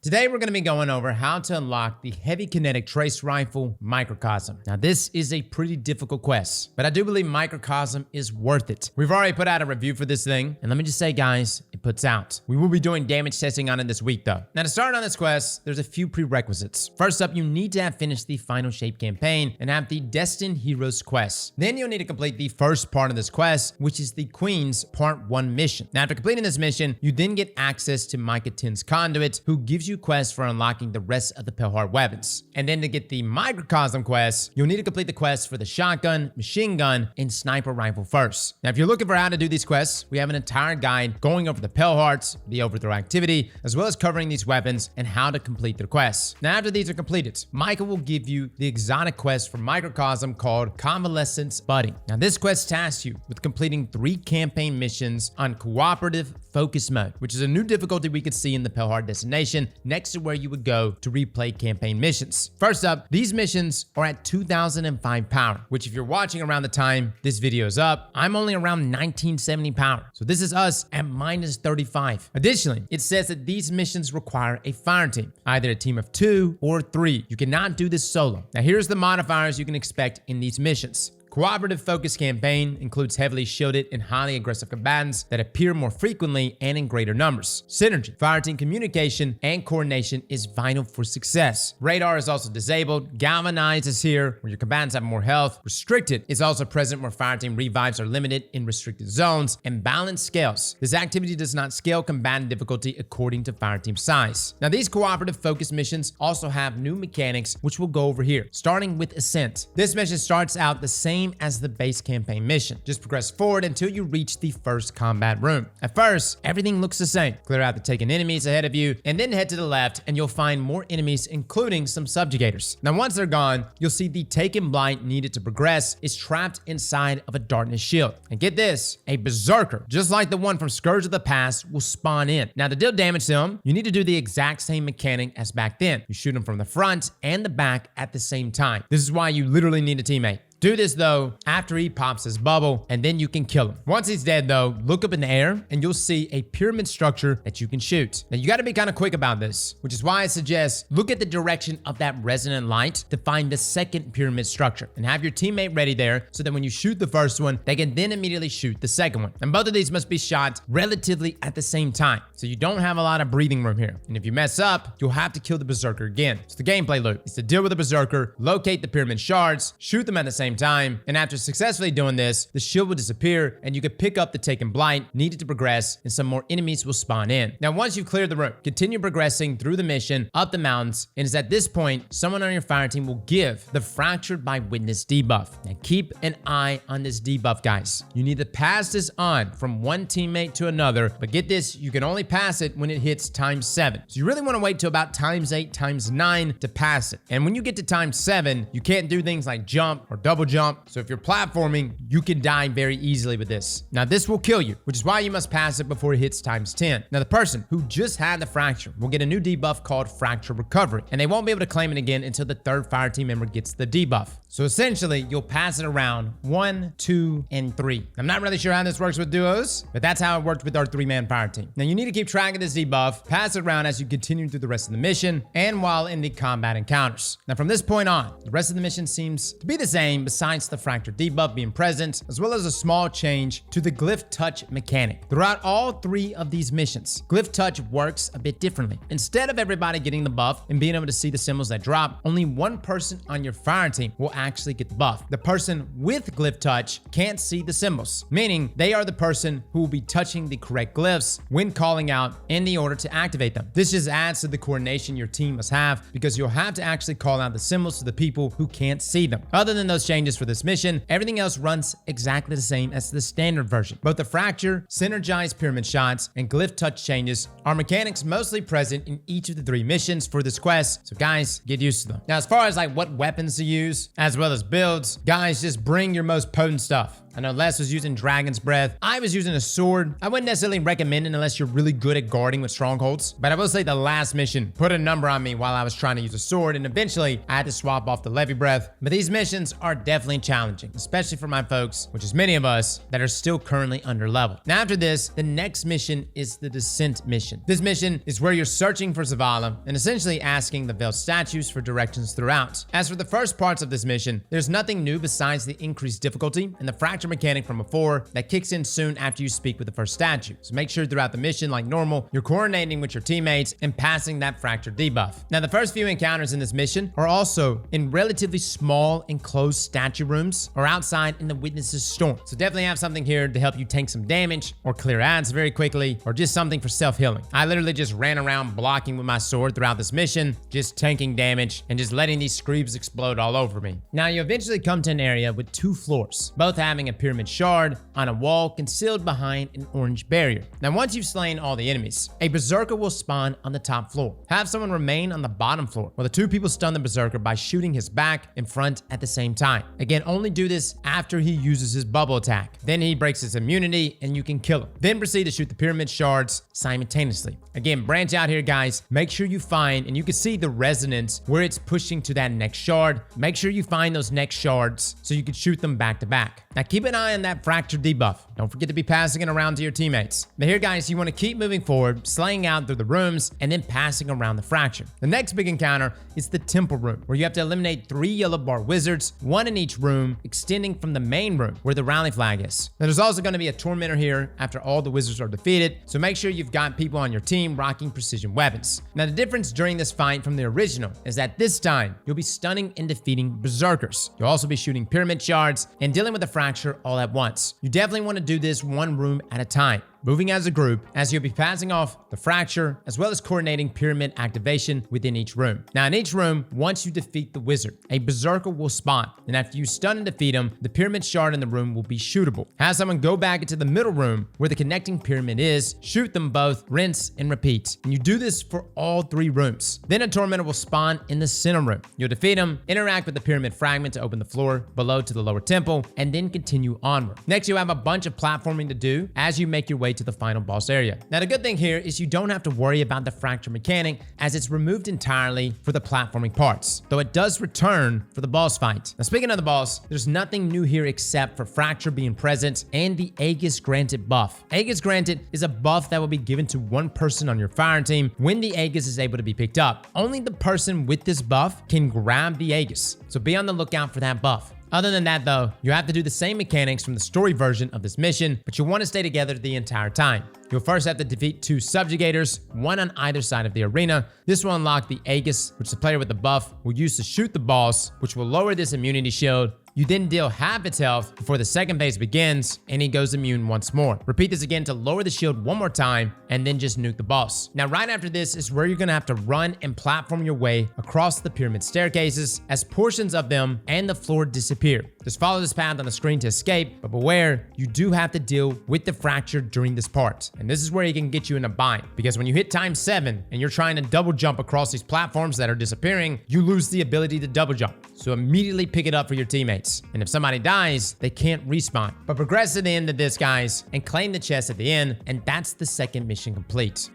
Today we're going to be going over how to unlock the heavy kinetic trace rifle Microcosm. Now this is a pretty difficult quest, but I do believe Microcosm is worth it. We've already put out a review for this thing, and let me just say guys, it puts out. We will be doing damage testing on it this week though. Now to start on this quest, there's a few prerequisites. First up, you need to have finished the Final Shape campaign and have the Destined Heroes quest. Then you'll need to complete the first part of this quest, which is the Queen's Part 1 mission. Now after completing this mission, you then get access to Micah 10's Conduit, who gives you quests for unlocking the rest of the Pelhard weapons. And then to get the Microcosm quest, you'll need to complete the quest for the shotgun, machine gun, and sniper rifle first. Now if you're looking for how to do these quests, we have an entire guide going over the Pelhards, the overthrow activity, as well as covering these weapons and how to complete their quests. Now after these are completed, Micah will give you the exotic quest for Microcosm called Convalescence Buddy. Now this quest tasks you with completing 3 campaign missions on cooperative focus mode, which is a new difficulty we could see in the Pelhard destination next to where you would go to replay campaign missions. First up, these missions are at 2005 power, which if you're watching around the time this video is up, I'm only around 1970 power. So this is us at minus 35. Additionally, it says that these missions require a fire team, either a team of 2 or 3. You cannot do this solo. Now here's the modifiers you can expect in these missions. Cooperative focus campaign includes heavily shielded and highly aggressive combatants that appear more frequently and in greater numbers. Synergy, fireteam communication, and coordination is vital for success. Radar is also disabled. Galvanized is here, where your combatants have more health. Restricted is also present, where fireteam revives are limited in restricted zones. And balance scales. This activity does not scale combatant difficulty according to fireteam size. Now these cooperative focus missions also have new mechanics, which we'll go over here, starting with Ascent. This mission starts out the same as the base campaign mission. Just progress forward until you reach the first combat room. At first, everything looks the same. Clear out the taken enemies ahead of you, and then head to the left and you'll find more enemies, including some subjugators. Now once they're gone, you'll see the taken blight needed to progress is trapped inside of a darkness shield. And get this, a berserker, just like the one from Scourge of the Past, will spawn in. Now to deal damage to him, you need to do the exact same mechanic as back then. You shoot him from the front and the back at the same time. This is why you literally need a teammate. Do this though after he pops his bubble, and then you can kill him. Once he's dead though, look up in the air and you'll see a pyramid structure that you can shoot. Now you got to be kind of quick about this, which is why I suggest look at the direction of that resonant light to find the second pyramid structure and have your teammate ready there so that when you shoot the first one, they can then immediately shoot the second one. And both of these must be shot relatively at the same time, so you don't have a lot of breathing room here. And if you mess up, you'll have to kill the berserker again. So the gameplay loop is to deal with the berserker, locate the pyramid shards, shoot them at the same time, and after successfully doing this, the shield will disappear and you can pick up the taken blight needed to progress, and some more enemies will spawn in. Now once you've cleared the room, continue progressing through the mission up the mountains, and it's at this point someone on your fire team will give the Fractured by Witness debuff. Now keep an eye on this debuff, guys. You need to pass this on from one teammate to another, but get this, you can only pass it when it hits ×7. So you really want to wait till about ×8, ×9 to pass it. And when you get to ×7, you can't do things like jump or double jump. So if you're platforming, you can die very easily with this. Now this will kill you, which is why you must pass it before it hits ×10. Now the person who just had the fracture will get a new debuff called Fracture Recovery, and they won't be able to claim it again until the third fire team member gets the debuff. So essentially, you'll pass it around 1, 2, and 3. I'm not really sure how this works with duos, but that's how it worked with our 3-man fire team. Now you need to keep track of this debuff, pass it around as you continue through the rest of the mission, and while in the combat encounters. Now from this point on, the rest of the mission seems to be the same besides the Fracture debuff being present, as well as a small change to the Glyph Touch mechanic. Throughout all 3 of these missions, Glyph Touch works a bit differently. Instead of everybody getting the buff and being able to see the symbols that drop, only one person on your fire team will actually get the buff. The person with Glyph Touch can't see the symbols, meaning they are the person who will be touching the correct glyphs when calling out in the order to activate them. This just adds to the coordination your team must have, because you'll have to actually call out the symbols to the people who can't see them. Other than those changes for this mission, everything else runs exactly the same as the standard version. Both the Fracture, Synergized Pyramid Shots, and Glyph Touch changes are mechanics mostly present in each of the 3 missions for this quest, so guys, get used to them. Now as far as like what weapons to use, as well as builds, guys, just bring your most potent stuff. I know Les was using Dragon's Breath. I was using a sword. I wouldn't necessarily recommend it unless you're really good at guarding with strongholds. But I will say the last mission put a number on me while I was trying to use a sword, and eventually I had to swap off the Levy Breath. But these missions are definitely challenging, especially for my folks, which is many of us, that are still currently under level. Now after this, the next mission is the Dissent mission. This mission is where you're searching for Zavala and essentially asking the Veiled statues for directions throughout. As for the first parts of this mission, there's nothing new besides the increased difficulty and the fracture mechanic from before that kicks in soon after you speak with the first statue. So make sure throughout the mission, like normal, you're coordinating with your teammates and passing that fracture debuff. Now the first few encounters in this mission are also in relatively small enclosed statue rooms or outside in the Witness's Storm. So definitely have something here to help you tank some damage or clear ads very quickly, or just something for self-healing. I literally just ran around blocking with my sword throughout this mission, just tanking damage and just letting these screebs explode all over me. Now you eventually come to an area with 2 floors, both having a pyramid shard on a wall concealed behind an orange barrier. Now once you've slain all the enemies, a berserker will spawn on the top floor. Have someone remain on the bottom floor while the 2 people stun the berserker by shooting his back and front at the same time. Again, only do this after he uses his bubble attack. Then he breaks his immunity and you can kill him. Then proceed to shoot the pyramid shards simultaneously. Again, branch out here, guys. Make sure you find, and you can see the resonance where it's pushing to that next shard. Make sure you find those next shards so you can shoot them back to back. Now keep an eye on that fracture debuff. Don't forget to be passing it around to your teammates. But here, guys, you want to keep moving forward, slaying out through the rooms and then passing around the fracture. The next big encounter is the temple room, where you have to eliminate 3 yellow bar wizards, 1 in each room, extending from the main room where the rally flag is. Now, there's also going to be a tormentor here after all the wizards are defeated, so make sure you've got people on your team rocking precision weapons. Now the difference during this fight from the original is that this time you'll be stunning and defeating berserkers. You'll also be shooting pyramid shards and dealing with the fracture all at once. You definitely want to do this 1 room at a time, moving as a group, as you'll be passing off the fracture as well as coordinating pyramid activation within each room. Now in each room, once you defeat the wizard, a berserker will spawn, and after you stun and defeat him, the pyramid shard in the room will be shootable. Have someone go back into the middle room where the connecting pyramid is, shoot them both, rinse and repeat. And you do this for all 3 rooms. Then a tormentor will spawn in the center room. You'll defeat him, interact with the pyramid fragment to open the floor below to the lower temple, and then continue onward. Next, you have a bunch of platforming to do as you make your way to the final boss area. Now the good thing here is you don't have to worry about the fracture mechanic, as it's removed entirely for the platforming parts, though it does return for the boss fight. Now speaking of the boss, there's nothing new here except for fracture being present and the Aegis Granted buff. Aegis Granted is a buff that will be given to 1 person on your fire team when the Aegis is able to be picked up. Only the person with this buff can grab the Aegis, so be on the lookout for that buff. Other than that though, you have to do the same mechanics from the story version of this mission, but you'll want to stay together the entire time. You'll first have to defeat 2 subjugators, 1 on either side of the arena. This will unlock the Aegis, which the player with the buff will use to shoot the boss, which will lower this immunity shield. You then deal half its health before the second phase begins, and he goes immune once more. Repeat this again to lower the shield 1 more time, and then just nuke the boss. Now, right after this is where you're gonna have to run and platform your way across the pyramid staircases as portions of them and the floor disappear. Just follow this path on the screen to escape, but beware, you do have to deal with the fracture during this part. And this is where he can get you in a bind, because when you hit times 7 and you're trying to double jump across these platforms that are disappearing, you lose the ability to double jump. So immediately pick it up for your teammates. And if somebody dies, they can't respawn. But progress to the end of this, guys, and claim the chest at the end, and that's the second mission complete.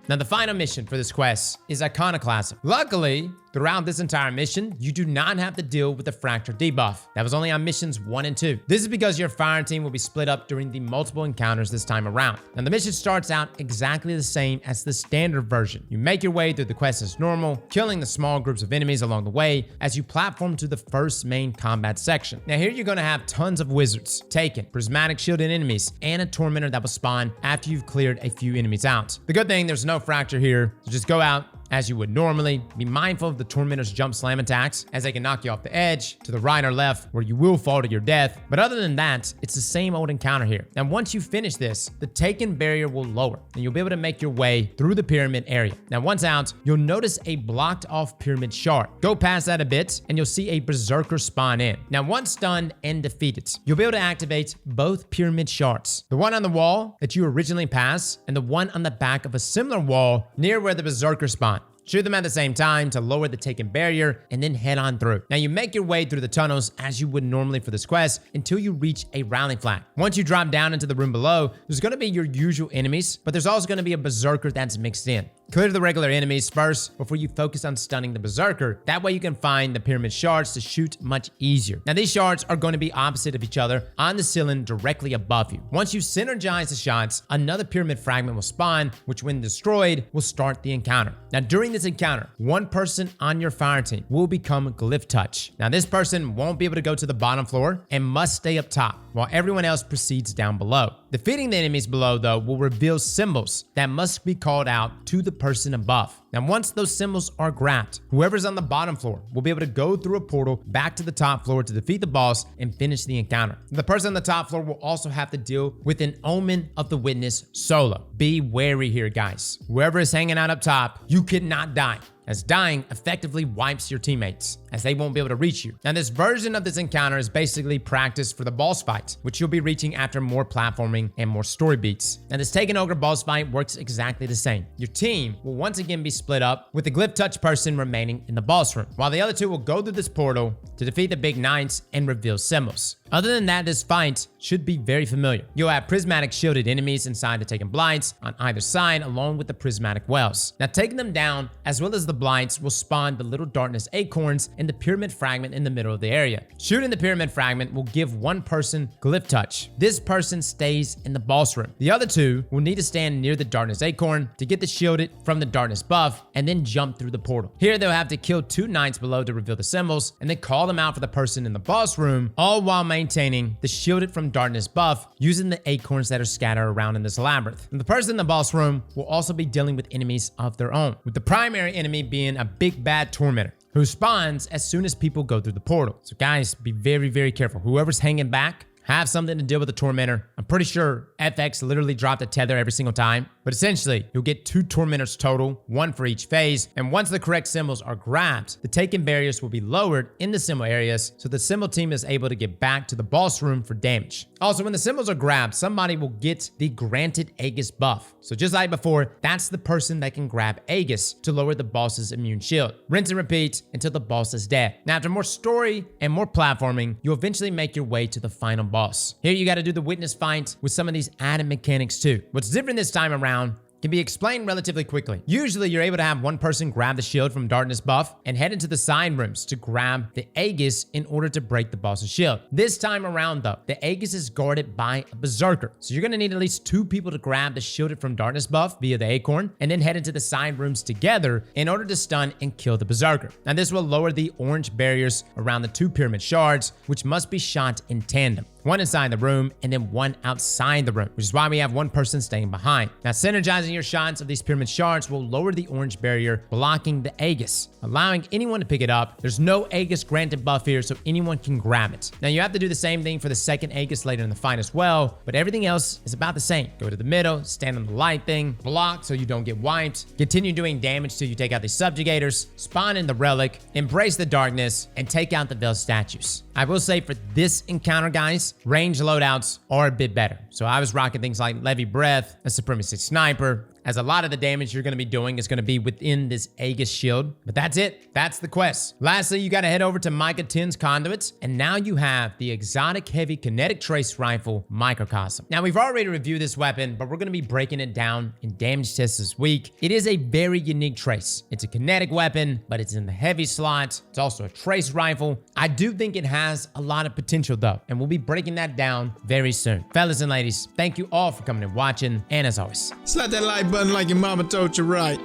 Now, the final mission for this quest is Iconoclasm. Luckily, throughout this entire mission, you do not have to deal with the fracture debuff. That was only on missions 1 and 2. This is because your fire team will be split up during the multiple encounters this time around. Now, the mission starts out exactly the same as the standard version. You make your way through the quest as normal, killing the small groups of enemies along the way as you platform to the first main combat section. Now, here you're going to have tons of wizards, taken, prismatic shielded enemies, and a tormentor that will spawn after you've cleared a few enemies out. The good thing, there's no fracture here, so just go out, as you would normally. Be mindful of the Tormentor's jump slam attacks, as they can knock you off the edge, to the right or left, where you will fall to your death. But other than that, it's the same old encounter here. And once you finish this, the Taken barrier will lower, and you'll be able to make your way through the pyramid area. Now, once out, you'll notice a blocked off pyramid shard. Go past that a bit, and you'll see a berserker spawn in. Now, once stunned and defeated, you'll be able to activate both pyramid shards. The one on the wall that you originally passed, and the one on the back of a similar wall near where the berserker spawned. Shoot them at the same time to lower the Taken barrier, and then head on through. Now, you make your way through the tunnels as you would normally for this quest until you reach a rally flag. Once you drop down into the room below, there's going to be your usual enemies, but there's also going to be a berserker that's mixed in. Clear the regular enemies first before you focus on stunning the berserker. That way you can find the pyramid shards to shoot much easier. Now, these shards are going to be opposite of each other on the ceiling directly above you. Once you synergize the shots, another pyramid fragment will spawn, which when destroyed will start the encounter. Now, during this encounter, one person on your fire team will become Glyph Touch. Now, this person won't be able to go to the bottom floor and must stay up top, while everyone else proceeds down below. Defeating the enemies below, though, will reveal symbols that must be called out to the person above. Now, once those symbols are grabbed, whoever's on the bottom floor will be able to go through a portal back to the top floor to defeat the boss and finish the encounter. The person on the top floor will also have to deal with an Omen of the Witness solo. Be wary here, guys. Whoever is hanging out up top, you cannot die, as dying effectively wipes your teammates, as they won't be able to reach you. Now, this version of this encounter is basically practice for the boss fight, which you'll be reaching after more platforming and more story beats. Now, this Taken Ogre boss fight works exactly the same. Your team will once again be split up, with the Glyph Touch person remaining in the boss room, while the other two will go through this portal to defeat the big knights and reveal symbols. Other than that, this fight should be very familiar. You'll have prismatic shielded enemies inside the Taken Blinds on either side, along with the prismatic wells. Now, taking them down, as well as the blinds, will spawn the little darkness acorns and the pyramid fragment in the middle of the area. Shooting the pyramid fragment will give one person Glyph Touch. This person stays in the boss room. The other two will need to stand near the darkness acorn to get the shielded from the darkness buff and then jump through the portal. Here, they'll have to kill two knights below to reveal the symbols, and then call them out for the person in the boss room, all while maintaining the shielded from darkness buff using the acorns that are scattered around in this labyrinth. And the person in the boss room will also be dealing with enemies of their own, with the primary enemy being a big bad tormentor who spawns as soon as people go through the portal. So guys, be very, very careful. Whoever's hanging back, have something to deal with the tormentor. I'm pretty sure FX literally dropped a tether every single time, but essentially you'll get 2 tormentors total, 1 for each phase. And once the correct symbols are grabbed, the Taken barriers will be lowered in the symbol areas, so the symbol team is able to get back to the boss room for damage. Also, when the symbols are grabbed, somebody will get the granted Aegis buff. So just like before, that's the person that can grab Aegis to lower the boss's immune shield. Rinse and repeat until the boss is dead. Now, after more story and more platforming, you'll eventually make your way to the final boss. Here you got to do the witness fight with some of these added mechanics too. What's different this time around can be explained relatively quickly. Usually you're able to have one person grab the shield from darkness buff and head into the side rooms to grab the Aegis in order to break the boss's shield. This time around though, the Aegis is guarded by a berserker. So you're gonna need at least 2 people to grab the shielded from darkness buff via the acorn and then head into the side rooms together in order to stun and kill the berserker. Now this will lower the orange barriers around the 2 pyramid shards, which must be shot in tandem. 1 inside the room and then 1 outside the room, which is why we have 1 person staying behind. Now, synergizing your shots of these pyramid shards will lower the orange barrier, blocking the Aegis, allowing anyone to pick it up. There's no Aegis granted buff here, so anyone can grab it. Now, you have to do the same thing for the second Aegis later in the fight as well, but everything else is about the same. Go to the middle, stand on the light thing, block so you don't get wiped, continue doing damage till you take out the subjugators, spawn in the relic, embrace the darkness, and take out the veiled statues. I will say for this encounter, guys, range loadouts are a bit better. So I was rocking things like Levy Breath, a Supremacy Sniper, as a lot of the damage you're going to be doing is going to be within this Aegis shield. But that's it. That's the quest. Lastly, you got to head over to Micah 10's Conduits, and now you have the exotic heavy kinetic trace rifle, Microcosm. Now, we've already reviewed this weapon, but we're going to be breaking it down in damage tests this week. It is a very unique trace. It's a kinetic weapon, but it's in the heavy slot. It's also a trace rifle. I do think it has a lot of potential though, and we'll be breaking that down very soon. Fellas and ladies, thank you all for coming and watching, and as always, slap that like button like your mama told you right.